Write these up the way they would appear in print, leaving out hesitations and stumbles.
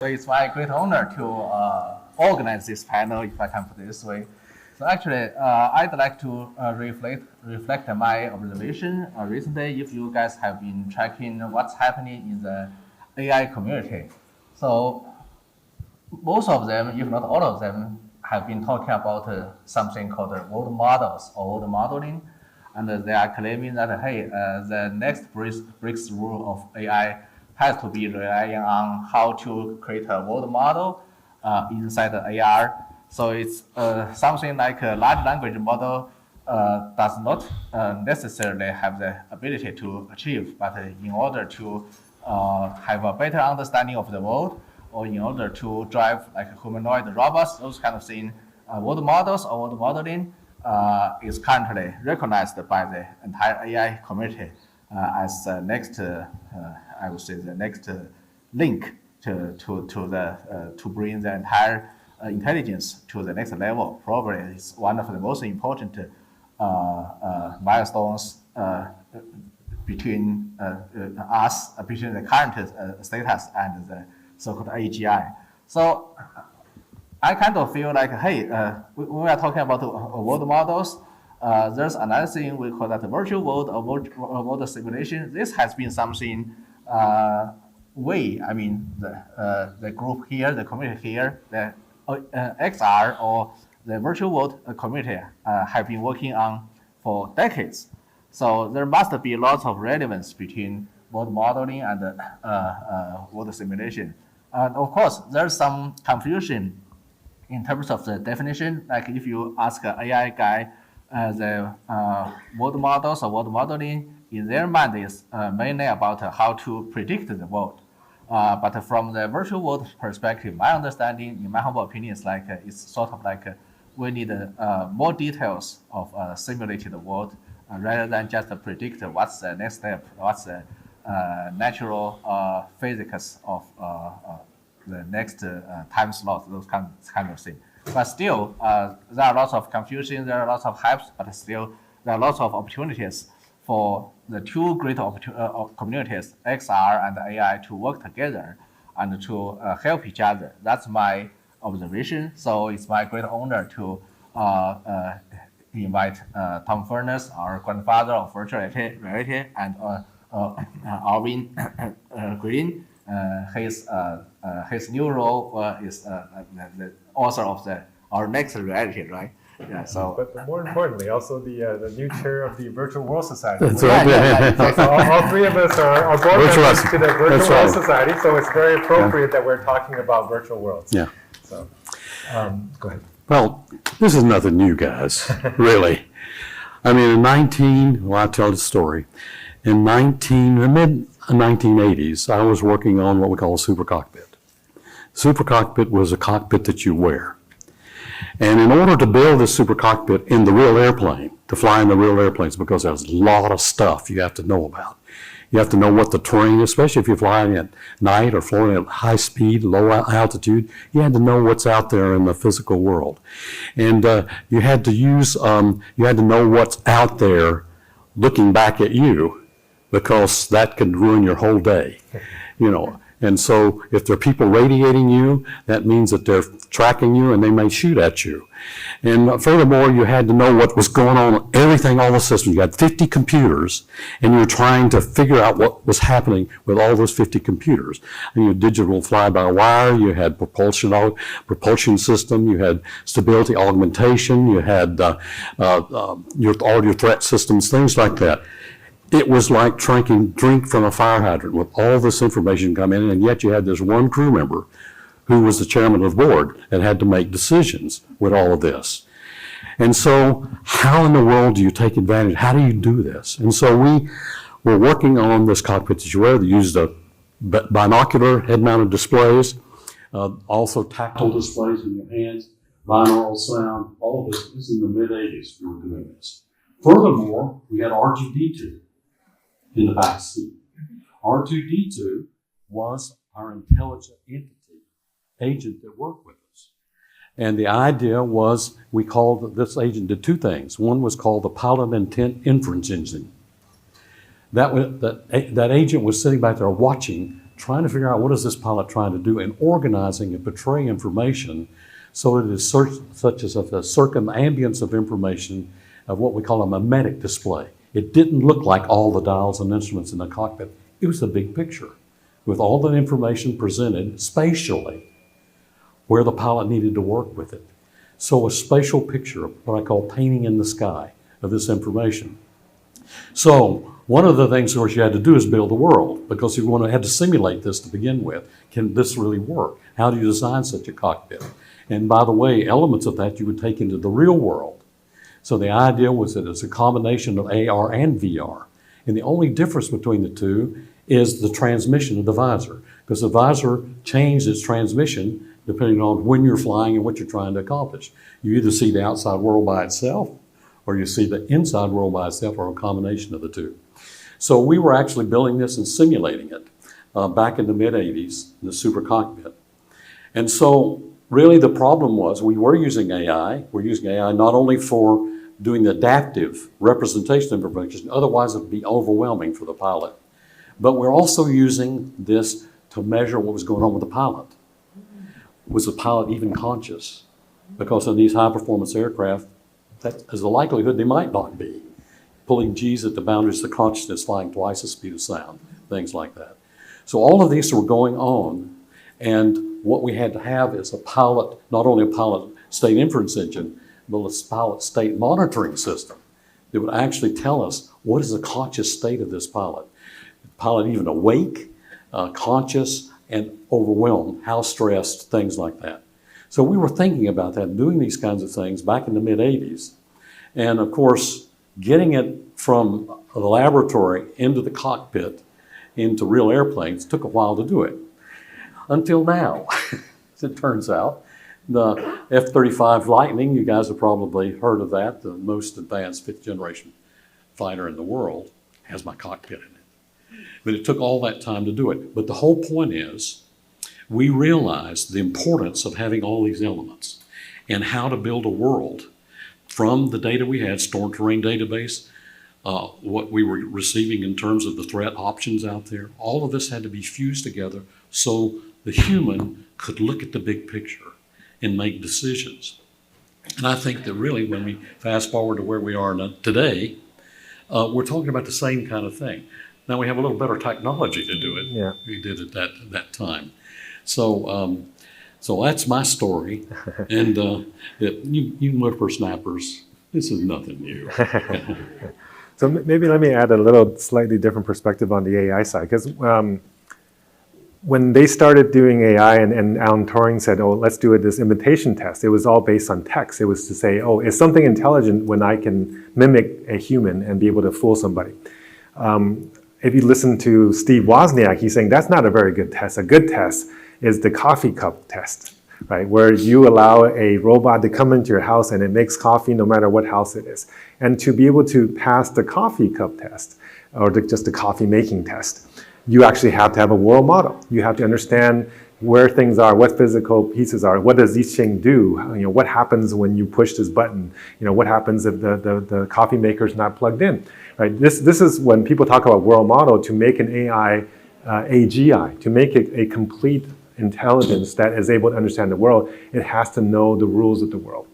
So it's my great honor to organize this panel, if I can put it this way. So actually, I'd like to reflect my observation recently. If you guys have been tracking what's happening in the AI community, so most of them, if not all of them, have been talking about something called world models or world modeling, and they are claiming that hey, the next breakthrough of AI has to be relying on how to create a world model inside the AR. So it's something like a large language model does not necessarily have the ability to achieve, but in order to have a better understanding of the world, or in order to drive like humanoid robots, those kind of things, world models or world modeling is currently recognized by the entire AI community as the next, I would say, the next link to bring the entire intelligence to the next level. Probably it's one of the most important milestones between between the current status and the so-called AGI. So I kind of feel like, hey, when we are talking about world models, there's another thing we call that virtual world or world simulation. This has been something the group here, the community here, the XR or the virtual world community have been working on for decades. So there must be lots of relevance between world modeling and world simulation. And of course, there's some confusion in terms of the definition. Like if you ask an AI guy, the world models or world modeling in their mind is mainly about how to predict the world. But from the virtual world perspective, my understanding, in my humble opinion, is like it's sort of like we need more details of a simulated world rather than just predict what's the next step, what's the natural physics of the next time slot, those kind of things. But still, there are lots of confusion, there are lots of hypes, but still there are lots of opportunities for the two great communities, XR and AI, to work together and to help each other. That's my observation. So it's my great honor to invite Tom Furness, our grandfather of virtual reality, and Alvin Graylin. His new role is the author of our next reality, right? Yeah. So, but more importantly, also the new chair of the Virtual World Society. That's right. Yeah. So all three of us are board members to the Virtual World Society, so it's very appropriate that we're talking about virtual worlds. Yeah. So, go ahead. Well, this is nothing new, guys, really. I mean, I'll tell the story. In the mid-1980s, I was working on what we call a super cockpit. Super cockpit was a cockpit that you wear. And in order to build this super cockpit in the real airplane, to fly in the real airplanes, because there's a lot of stuff you have to know about. You have to know what the terrain, especially if you're flying at night or flying at high speed, low altitude, you had to know what's out there in the physical world. And you had to know what's out there looking back at you, because that could ruin your whole day, And so if there are people radiating you, that means that they're tracking you and they may shoot at you. And furthermore, you had to know what was going on, everything, all the systems. You had 50 computers, and you were trying to figure out what was happening with all those 50 computers. And you had digital fly-by-wire, you had propulsion system, you had stability augmentation, you had all your threat systems, things like that. It was like drinking drink from a fire hydrant with all this information coming in, and yet you had this one crew member who was the chairman of the board and had to make decisions with all of this. And so how in the world do you take advantage? How do you do this? And so we were working on this cockpit that you wear that used binocular head-mounted displays, also tactile displays in your hands, binaural sound, all of this. This is in the mid-80s we were doing this. Furthermore, we had R2-D2 in the back seat. R2-D2 was our intelligent agent that worked with us. And the idea was, we called this agent did two things. One was called the pilot intent inference engine. That agent was sitting back there watching, trying to figure out what is this pilot trying to do and organizing and portraying information so it is such as a circumambience of information of what we call a mimetic display. It didn't look like all the dials and instruments in the cockpit. It was the big picture with all the information presented spatially where the pilot needed to work with it. So a spatial picture, what I call painting in the sky of this information. So one of the things, of course, you had to do is build a world, because you had to simulate this to begin with. Can this really work? How do you design such a cockpit? And by the way, elements of that you would take into the real world. So the idea was that it's a combination of AR and VR. And the only difference between the two is the transmission of the visor, because the visor changed its transmission depending on when you're flying and what you're trying to accomplish. You either see the outside world by itself, or you see the inside world by itself, or a combination of the two. So we were actually building this and simulating it back in the mid-'80s in the super cockpit. And so really the problem was we were using AI. We're using AI not only for doing the adaptive representation of information, otherwise it would be overwhelming for the pilot, but we're also using this to measure what was going on with the pilot. Was the pilot even conscious? Because in these high-performance aircraft, that is a likelihood they might not be. Pulling G's at the boundaries of consciousness, flying twice the speed of sound, things like that. So all of these were going on, and what we had to have is a pilot, not only a pilot state inference engine, but a pilot state monitoring system that would actually tell us what is the conscious state of this pilot. The pilot even awake, conscious, and overwhelmed, how stressed, things like that. So we were thinking about that, doing these kinds of things back in the mid-'80s. And of course, getting it from the laboratory into the cockpit, into real airplanes, took a while to do it. Until now, as it turns out. The F-35 Lightning, you guys have probably heard of that, the most advanced fifth generation fighter in the world, has my cockpit in it. But it took all that time to do it. But the whole point is, we realized the importance of having all these elements and how to build a world from the data we had, stored terrain database, what we were receiving in terms of the threat options out there. All of this had to be fused together so the human could look at the big picture and make decisions. And I think that really when we fast forward to where we are today, we're talking about the same kind of thing. Now we have a little better technology to do it. Yeah. We did it that time. So so that's my story. And you whippersnappers, this is nothing new. So maybe let me add a little slightly different perspective on the AI side, because when they started doing AI and Alan Turing said, oh, let's do this imitation test, it was all based on text. It was to say, oh, is something intelligent when I can mimic a human and be able to fool somebody? If you listen to Steve Wozniak, he's saying that's not a very good test. A good test is the coffee cup test, right? Where you allow a robot to come into your house and it makes coffee no matter what house it is. And to be able to pass the coffee cup test, or just the coffee making test, you actually have to have a world model. You have to understand where things are, what physical pieces are, what does each thing do, what happens when you push this button, what happens if the coffee maker is not plugged in, right? This is when people talk about world model, to make an AI AGI, to make it a complete intelligence that is able to understand the world, it has to know the rules of the world.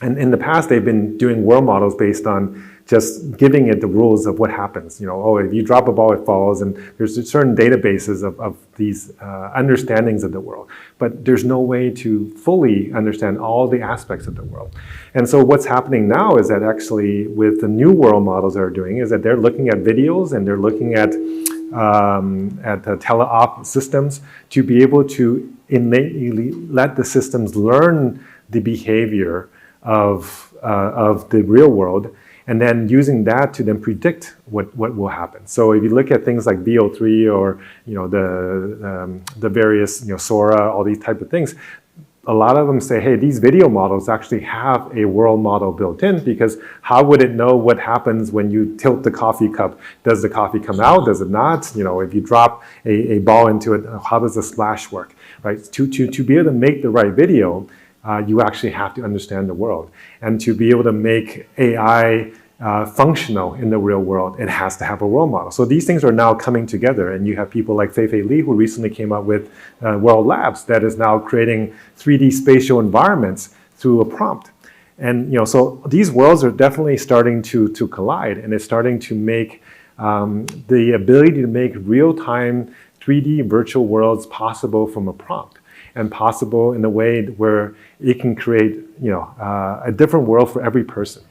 And in the past, they've been doing world models based on just giving it the rules of what happens. Oh, if you drop a ball, it falls, and there's certain databases of these understandings of the world. But there's no way to fully understand all the aspects of the world. And so what's happening now is that actually with the new world models they're doing is that they're looking at videos and they're looking at the teleop systems to be able to innately let the systems learn the behavior of the real world, and then using that to then predict what will happen. So if you look at things like VO3 or the various Sora, all these type of things, a lot of them say, hey, these video models actually have a world model built in, because how would it know what happens when you tilt the coffee cup? Does the coffee come out? Does it not? If you drop a ball into it, how does the splash work? Right? To be able to make the right video, you actually have to understand the world. And to be able to make AI functional in the real world, it has to have a role model. So these things are now coming together, and you have people like Fei Li, who recently came up with World Labs, that is now creating 3D spatial environments through a prompt. And so these worlds are definitely starting to collide, and it's starting to make the ability to make real-time 3D virtual worlds possible from a prompt, and possible in a way where it can create a different world for every person.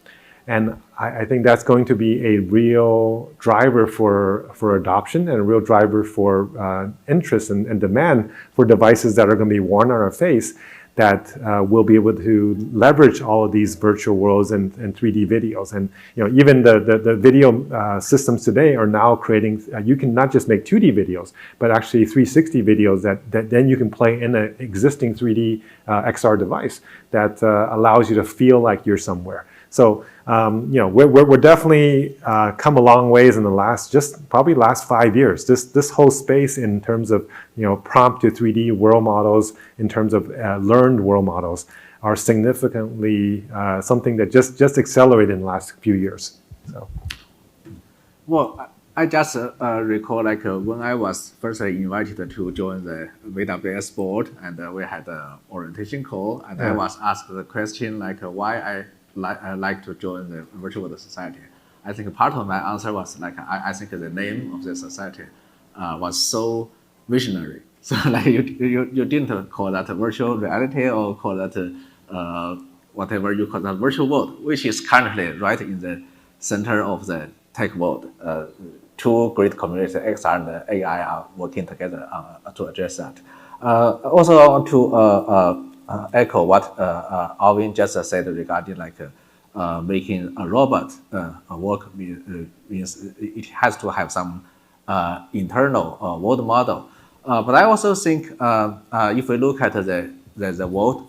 And I think that's going to be a real driver for adoption, and a real driver for interest and demand for devices that are going to be worn on our face, that will be able to leverage all of these virtual worlds and 3D videos. And even the video systems today are now creating, you can not just make 2D videos, but actually 360 videos that then you can play in an existing 3D XR device that allows you to feel like you're somewhere. So we're definitely come a long ways in the last, probably last 5 years. This whole space in terms of prompt to 3D world models, in terms of learned world models, are significantly something that just accelerated in the last few years. So. Well, I just recall when I was first invited to join the VWS board, and we had an orientation call, and I was asked the question why I like to join the Virtual World Society. I think part of my answer was I think the name of the society was so visionary. So you didn't call that virtual reality, or call that whatever you call that virtual world, which is currently right in the center of the tech world. Two great communities, XR and AI, are working together to address that. Also, I want to echo what Alvin just said regarding making a robot work means it has to have some internal world model. But I also think if we look at the world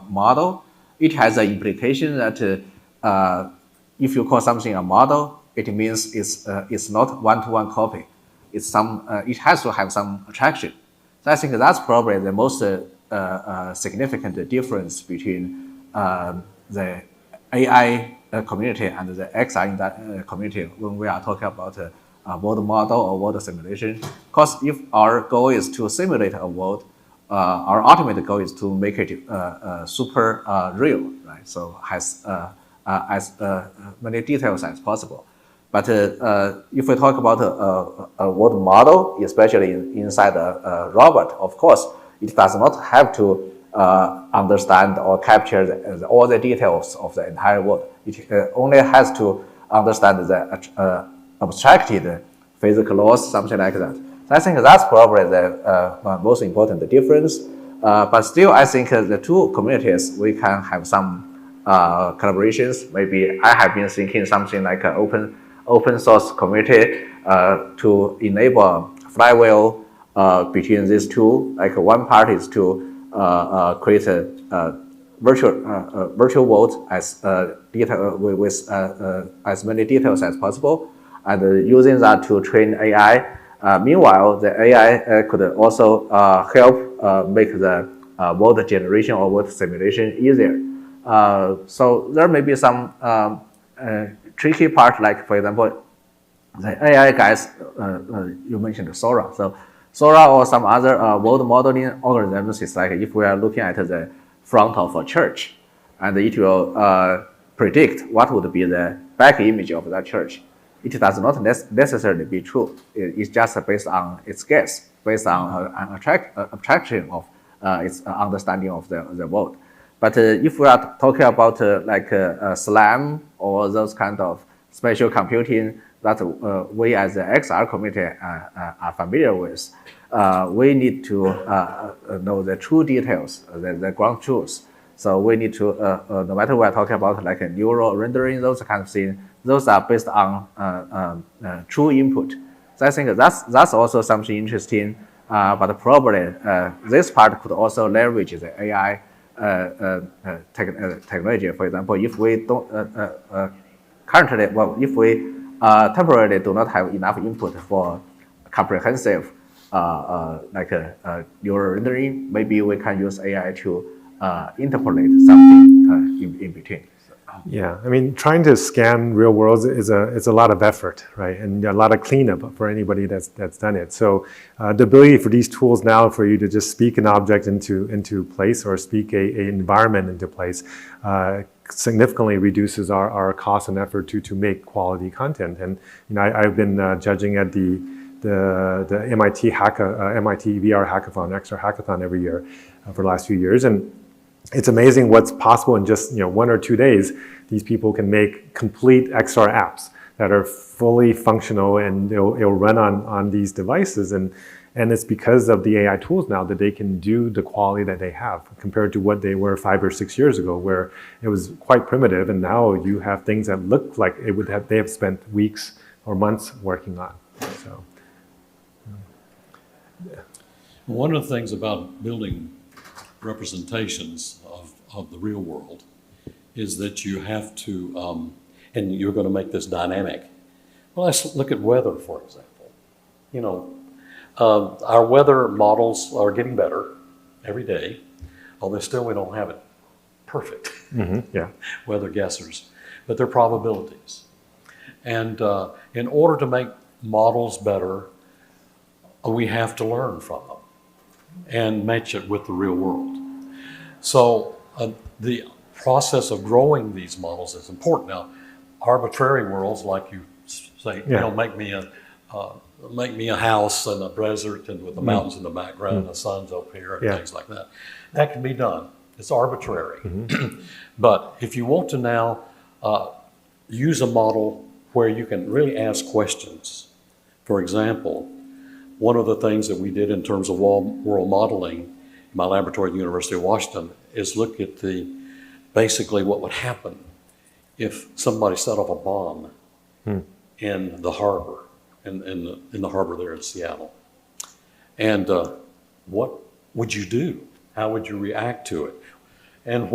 model, it has an implication that if you call something a model, it means it's not one-to-one copy. It has to have some attraction. So I think that's probably the most significant difference between the AI community and the XR community when we are talking about a world model or world simulation. Because if our goal is to simulate a world, our ultimate goal is to make it super real, right? So has as many details as possible. But if we talk about a world model, especially inside a robot, of course, it does not have to understand or capture all the details of the entire world. It only has to understand the abstracted physical laws, something like that. So I think that's probably the most important difference. But still, I think the two communities, we can have some collaborations. Maybe I have been thinking something like an open source community to enable a flywheel between these two. Like one part is to create a virtual world as with as many details as possible, and using that to train AI. Meanwhile, the AI could also help make the world generation or world simulation easier. So there may be some tricky part, like for example, the AI guys, you mentioned Sora. So Sora or some other world modeling algorithms is like if we are looking at the front of a church, and it will predict what would be the back image of that church. It does not necessarily be true. It's just based on its guess, based on an abstraction of its understanding of the world. But if we are talking about SLAM or those kind of spatial computing that we as the XR community are familiar with, we need to know the true details, the ground truths. So we need to, no matter we're talking about like a neural rendering, those kind of things, those are based on true input. So I think that's also something interesting. But probably this part could also leverage the AI technology. For example, if we don't currently, well, if we temporarily do not have enough input for comprehensive neural rendering, maybe we can use AI to interpolate something in between. Yeah, I mean, trying to scan real worlds is a lot of effort, right, and a lot of cleanup for anybody that's done it. So the ability for these tools now for you to just speak an object into place or speak a environment into place significantly reduces our cost and effort to make quality content. And I've been judging at the MIT MIT VR hackathon, XR hackathon every year for the last few years, and it's amazing what's possible in just 1 or 2 days. These people can make complete XR apps that are fully functional, and it'll run on these devices. And it's because of the AI tools now that they can do the quality that they have compared to what they were 5 or 6 years ago, where it was quite primitive. And now you have things that look like they have spent weeks or months working on. So, One of the things about building representations of the real world is that you have to, and you're going to make this dynamic. Well, let's look at weather, for example. Our weather models are getting better every day, although still we don't have it perfect. Yeah. Weather guessers, but they're probabilities. And in order to make models better, we have to learn from them and match it with the real world. So the process of growing these models is important. Now, arbitrary worlds, like you say, make me a house in a desert and with the mountains in the background and the sun's up here and things like that. That can be done. It's arbitrary. But if you want to now use a model where you can really ask questions, for example, one of the things that we did in terms of world modeling in my laboratory at the University of Washington is look at basically what would happen if somebody set off a bomb in the harbor, in the harbor there in Seattle. And what would you do? How would you react to it? And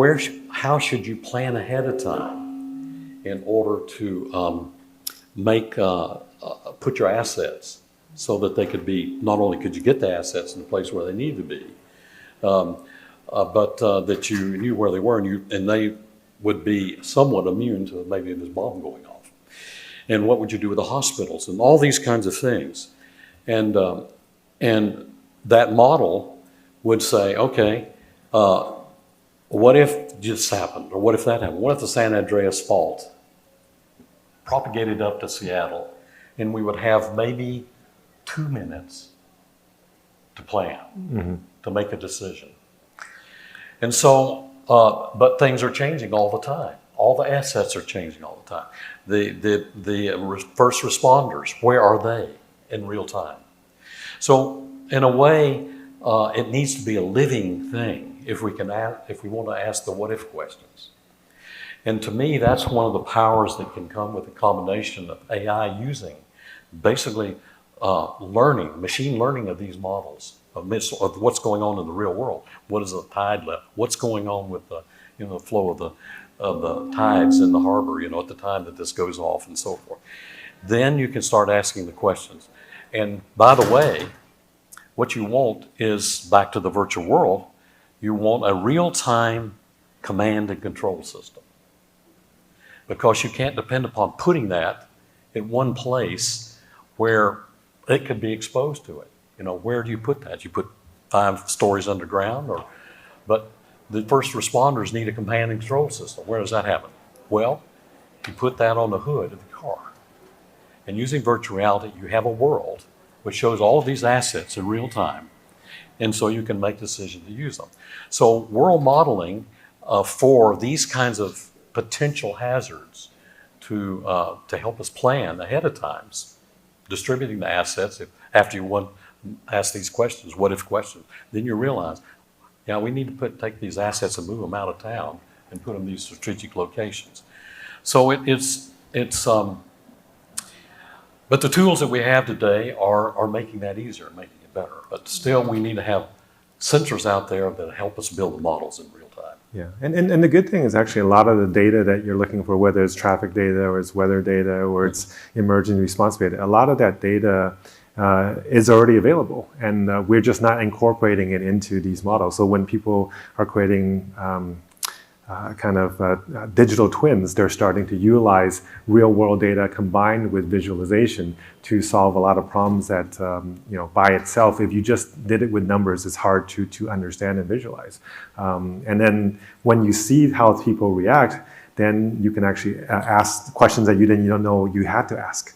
how should you plan ahead of time in order to put your assets so that they could be, not only could you get the assets in the place where they need to be, but that you knew where they were and they would be somewhat immune to maybe this bomb going off. And what would you do with the hospitals and all these kinds of things? And that model would say, okay, what if this happened? Or what if that happened? What if the San Andreas fault propagated up to Seattle and we would have maybe 2 minutes to plan, to make a decision. And so, but things are changing all the time. All the assets are changing all the time. The first responders, where are they in real time? So in a way, it needs to be a living thing if we want to ask the what if questions. And to me, that's one of the powers that can come with a combination of AI using basically machine learning of these models of what's going on in the real world. What is the tide level? What's going on with the flow of the tides in the harbor, at the time that this goes off and so forth. Then you can start asking the questions. And by the way, what you want is, back to the virtual world, you want a real-time command and control system. Because you can't depend upon putting that in one place where it could be exposed to it. Where do you put that? You put 5 stories underground, but the first responders need a command and control system. Where does that happen? Well, you put that on the hood of the car. And using virtual reality, you have a world which shows all of these assets in real time. And so you can make decisions to use them. So world modeling for these kinds of potential hazards to help us plan ahead of time, distributing the assets after you ask these questions, what if questions, then you realize, we need to take these assets and move them out of town and put them in these strategic locations. So but the tools that we have today are making that easier, making it better. But still, we need to have sensors out there that help us build the models in real time. Yeah, and the good thing is actually a lot of the data that you're looking for, whether it's traffic data or it's weather data or it's emergency response data, a lot of that data is already available, and we're just not incorporating it into these models. So when people are creating digital twins. They're starting to utilize real world data combined with visualization to solve a lot of problems that, by itself, if you just did it with numbers, it's hard to understand and visualize. And then when you see how people react, then you can actually ask questions that you didn't know you had to ask.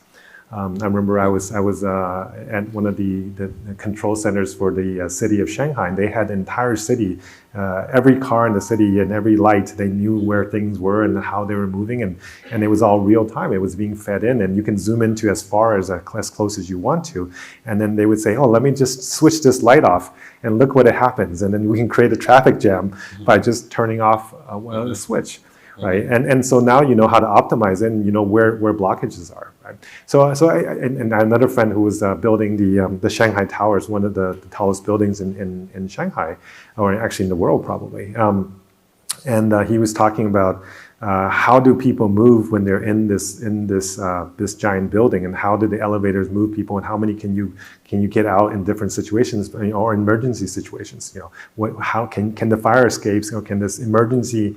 I remember I was at one of the control centers for the city of Shanghai, and they had the entire city, every car in the city and every light, they knew where things were and how they were moving, and it was all real time. It was being fed in, and you can zoom into as far as close as you want to, and then they would say, oh, let me just switch this light off, and look what happens, and then we can create a traffic jam by just turning off a switch. Right, and so now you know how to optimize it, and you know where blockages are. Right, so and another friend who was building the Shanghai Towers, one of the tallest buildings in Shanghai, or actually in the world probably, and he was talking about how do people move when they're in this giant building, and how do the elevators move people, and how many can you get out in different situations or emergency situations? How can the fire escapes, or can this emergency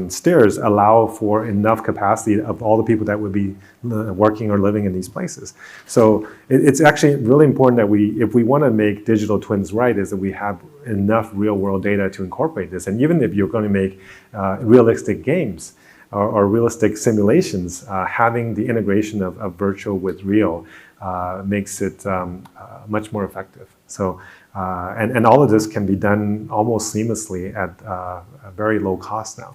stairs allow for enough capacity of all the people that would be working or living in these places? So it's actually really important that if we want to make digital twins right, is that we have enough real world data to incorporate this. And even if you're going to make realistic games or realistic simulations, having the integration of virtual with real makes it much more effective. So, and all of this can be done almost seamlessly at a very low cost now.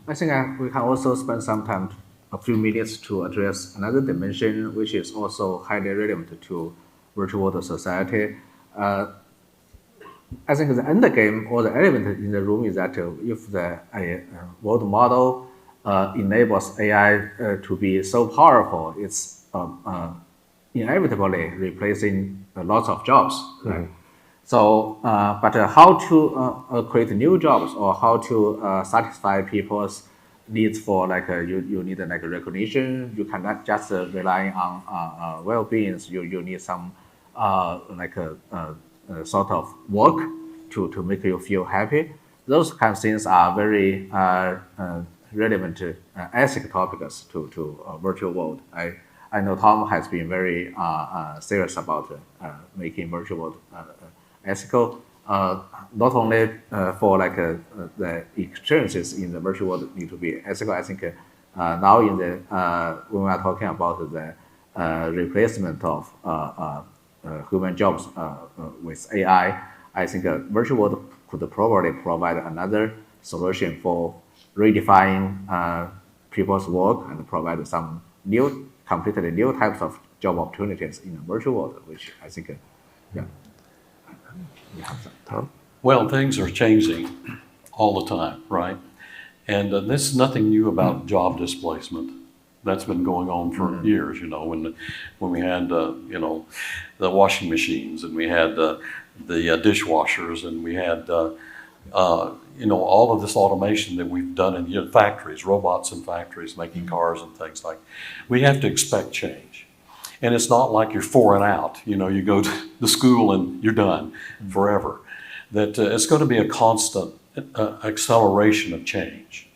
I think we can also spend some time, a few minutes, to address another dimension, which is also highly relevant to virtual world society. I think the end game or the element in the room is that if the world model enables AI to be so powerful, it's inevitably replacing lots of jobs. Right? So, but how to create new jobs, or how to satisfy people's needs for you need recognition. You cannot just rely on well-being. You need some sort of work to make you feel happy. Those kind of things are very relevant ethical topics to virtual world. I know Tom has been very serious about making virtual world ethical, not only for the experiences in the virtual world need to be ethical. I think now in the when we are talking about the replacement of human jobs with AI, I think virtual world could probably provide another solution for redefining people's work and provide some completely new types of job opportunities in the virtual world, which I think, Tom? Well, things are changing all the time, right? And this is nothing new about job displacement. That's been going on for years, when we had, the washing machines, and we had the dishwashers, and we had, all of this automation that we've done in factories, robots in factories making cars and things like that. We have to expect change. And it's not like you're for and out. You go to the school and you're done forever. That it's going to be a constant acceleration of change.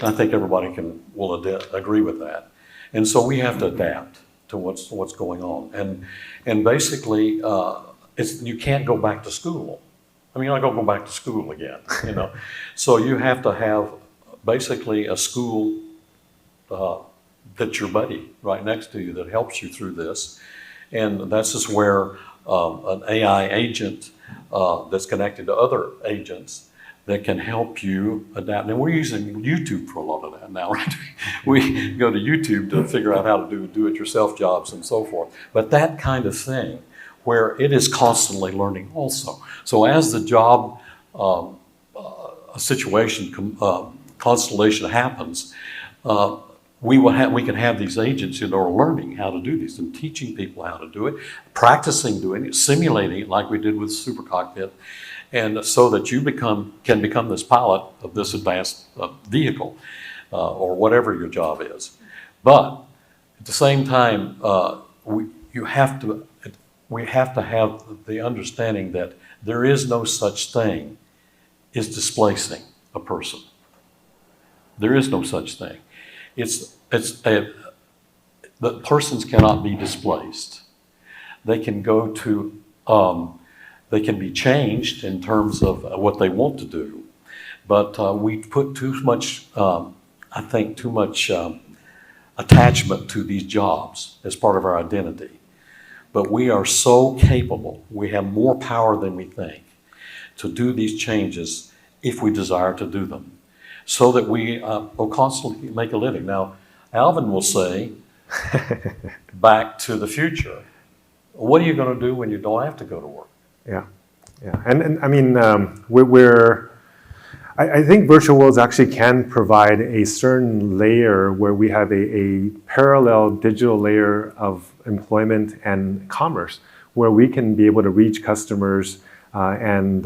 I think everybody will agree with that. And so we have to adapt to what's going on. And basically, you can't go back to school. I mean, you're not going to go back to school again, So you have to have basically a school that's your buddy right next to you that helps you through this. And that's just where an AI agent that's connected to other agents that can help you adapt. And we're using YouTube for a lot of that now, right? We go to YouTube to figure out how to do it-yourself jobs and so forth. But that kind of thing, where it is constantly learning also. So as the job constellation happens, we can have these agents who are learning how to do these and teaching people how to do it, practicing doing it, simulating it like we did with Super Cockpit, and so that you can become this pilot of this advanced vehicle or whatever your job is. But at the same time, we have to have the understanding that there is no such thing as displacing a person. There is no such thing. The persons cannot be displaced. They can go to, they can be changed in terms of what they want to do, but we put too much, I think, too much attachment to these jobs as part of our identity. But we are so capable, we have more power than we think to do these changes if we desire to do them, so that we will constantly make a living. Now, Alvin will say, back to the future, what are you going to do when you don't have to go to work? Yeah, yeah, and I mean, I think virtual worlds actually can provide a certain layer where we have a parallel digital layer of employment and commerce, where we can be able to reach customers and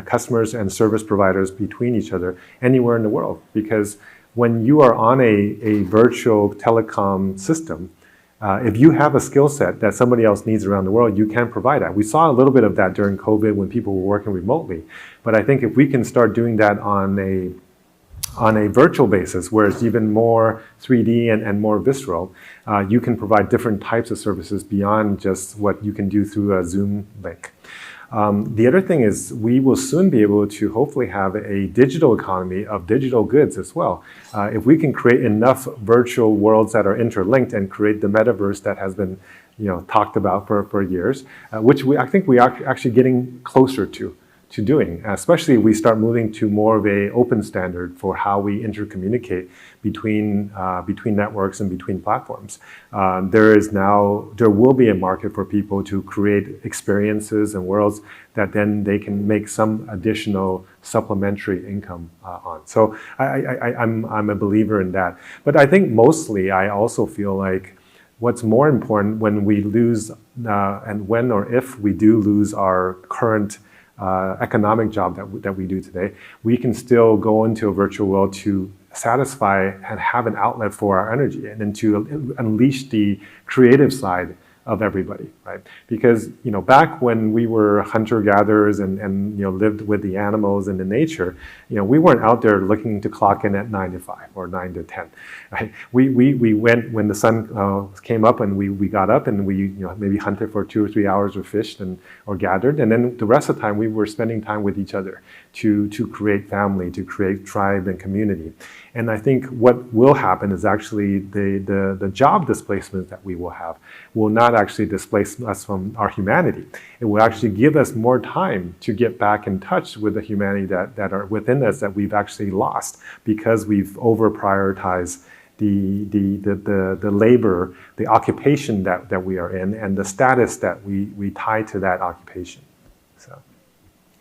customers and service providers between each other anywhere in the world. Because when you are on a virtual telecom system, if you have a skill set that somebody else needs around the world, you can provide that. We saw a little bit of that during COVID when people were working remotely. But I think if we can start doing that on a virtual basis, where it's even more 3D and more visceral, you can provide different types of services beyond just what you can do through a Zoom link. The other thing is we will soon be able to hopefully have a digital economy of digital goods as well. If we can create enough virtual worlds that are interlinked and create the metaverse that has been talked about for years, which I think we are actually getting closer to doing, especially if we start moving to more of a open standard for how we intercommunicate between networks and between platforms. There will be a market for people to create experiences and worlds that then they can make some additional supplementary income on. So I'm a believer in that. But I think mostly I also feel like what's more important when we lose, and when or if we do lose our current economic job that we do today, we can still go into a virtual world to satisfy and have an outlet for our energy and then to unleash the creative side of everybody, right? Because back when we were hunter-gatherers and lived with the animals and the nature, we weren't out there looking to clock in at 9 to 5 or 9 to 10, right? We went when the sun came up, and we got up and we maybe hunted for 2 or 3 hours or fished or gathered, and then the rest of the time we were spending time with each other to create family, to create tribe and community. And I think what will happen is actually the job displacement that we will have will not actually displace us from our humanity. It will actually give us more time to get back in touch with the humanity that are within us that we've actually lost because we've over-prioritized the labor, the occupation that we are in, and the status that we tie to that occupation. So,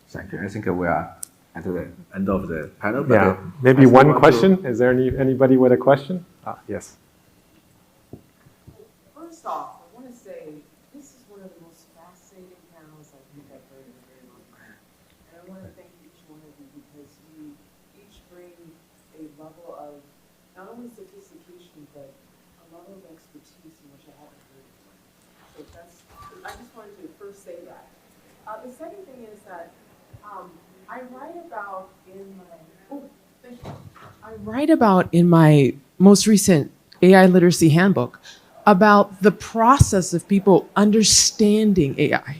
thank you. I think we are at the end of the panel. But yeah, maybe one question. Is there anybody with a question? Yes. First off, I want to say this is one of the most fascinating panels I think I've heard in a very long time. And I want to thank each one of you because you each bring a level of not only sophistication, but a level of expertise in which I haven't heard before. So I just wanted to first say that. The second thing is that I write about in my most recent AI literacy handbook about the process of people understanding AI.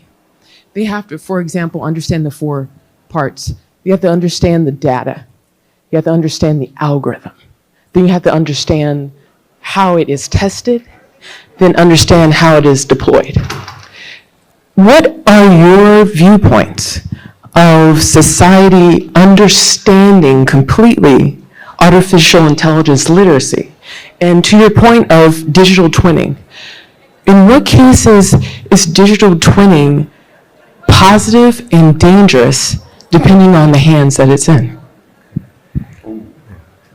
They have to, for example, understand the 4 parts. You have to understand the data. You have to understand the algorithm. Then you have to understand how it is tested, then understand how it is deployed. What are your viewpoints of society understanding completely artificial intelligence literacy? And to your point of digital twinning, in what cases is digital twinning positive and dangerous depending on the hands that it's in?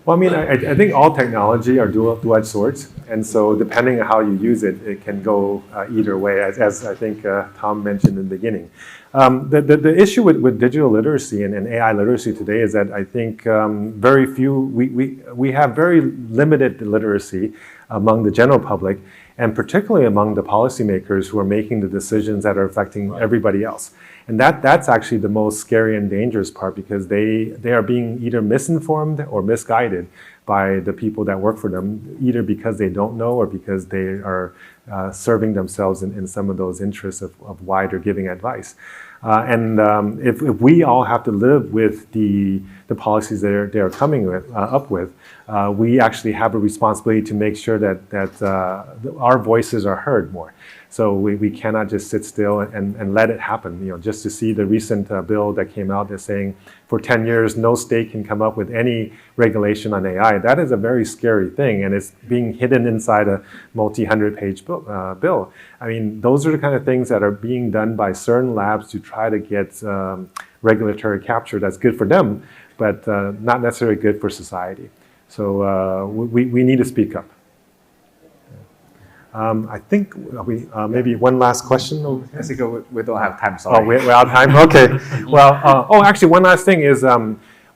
Well, I mean, I think all technology are dual-edged swords, and so depending on how you use it, it can go either way, as I think Tom mentioned in the beginning. The issue with digital literacy and AI literacy today is that I think we have very limited literacy among the general public, and particularly among the policymakers who are making the decisions that are affecting everybody else. And that's actually the most scary and dangerous part, because they are being either misinformed or misguided by the people that work for them, either because they don't know or because they are serving themselves in some of those interests of wider giving advice. If we all have to live with the policies they're coming up with, we actually have a responsibility to make sure that our voices are heard more. So we cannot just sit still and let it happen. Just to see the recent bill that came out that's saying for 10 years no state can come up with any regulation on AI. That is a very scary thing, and it's being hidden inside a multi-hundred-page bill. I mean, those are the kind of things that are being done by certain labs to try to get regulatory capture that's good for them, but not necessarily good for society. So we need to speak up. I think maybe one last question. I think we don't have time, sorry. Oh, we're out of time? Okay. Well, actually, one last thing is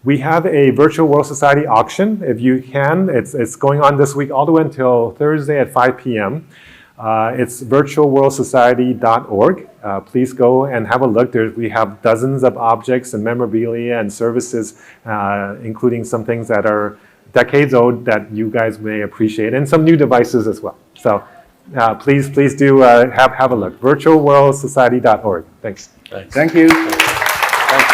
we have a Virtual World Society auction. If you can, it's going on this week all the way until Thursday at 5 p.m. It's virtualworldsociety.org. Please go and have a look. We have dozens of objects and memorabilia and services, including some things that are decades old that you guys may appreciate, and some new devices as well. So please do have a look. virtualworldsociety.org. Thanks. Thank you. Thanks,